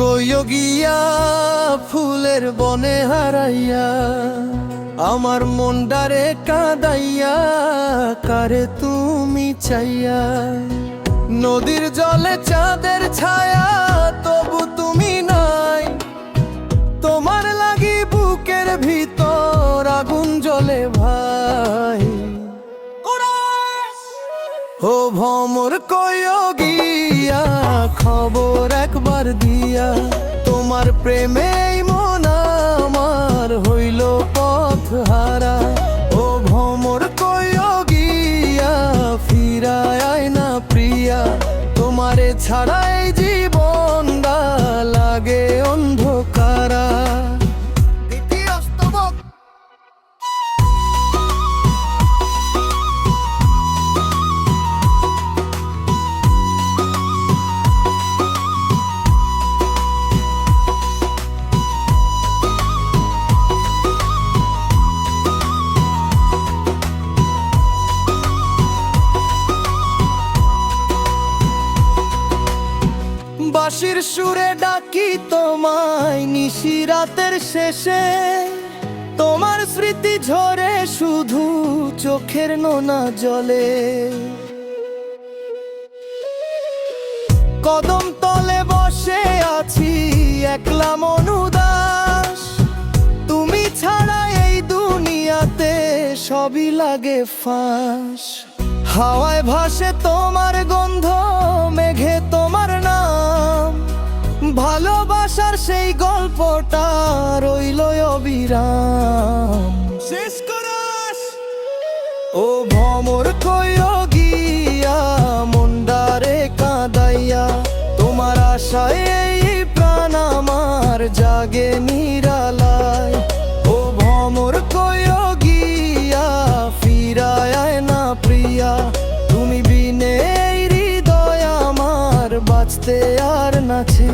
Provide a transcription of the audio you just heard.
কইও গিয়া ফুলের বনে হারাইয়া, আমার মনডারে কাঁদাইয়া কারে তুমি চাইয়া। নদীর জলে চাঁদের ছায়া তবু তুমি নাই, তোমার লাগি বুকের ভিতর আগুন জ্বলে ভাই। ও ভমর কইও গিয়া খবর একবার দিয়া, তোমার প্রেমে মন আমার হইল পথ হারা। ও ভমর কইও গিয়া ফিরায় না প্রিয়া, তোমারে ছাড়াই জীবনটা লাগে অন্ধকারা। বাঁশির সুরে ডাকি তোমায় নিশি রাতের শেষে, তোমার স্মৃতি ঝরে শুধু চোখের নোনা জলে। কদম তলে বসে আছি একলা মন উদাস, তুমি ছাড়া এই দুনিয়াতে সবই লাগে ফাঁস। হাওয়ায় ভাসে তোমার গন্ধ, মেঘে তোমার নাম, ভালোবাসার সেই গল্পটা রইল অবিরাম। শেষ করাস ও ভমর কইও গিয়া মন্ডারে কাঁদাইয়া, তোমার আশায় এই প্রাণ আমার জাগে নিরালায়। ও ভমর কইও গিয়া ফিরায় না প্রিয়া, তুমি বিনে হৃদয় আমার বাঁচতে আর নাছে।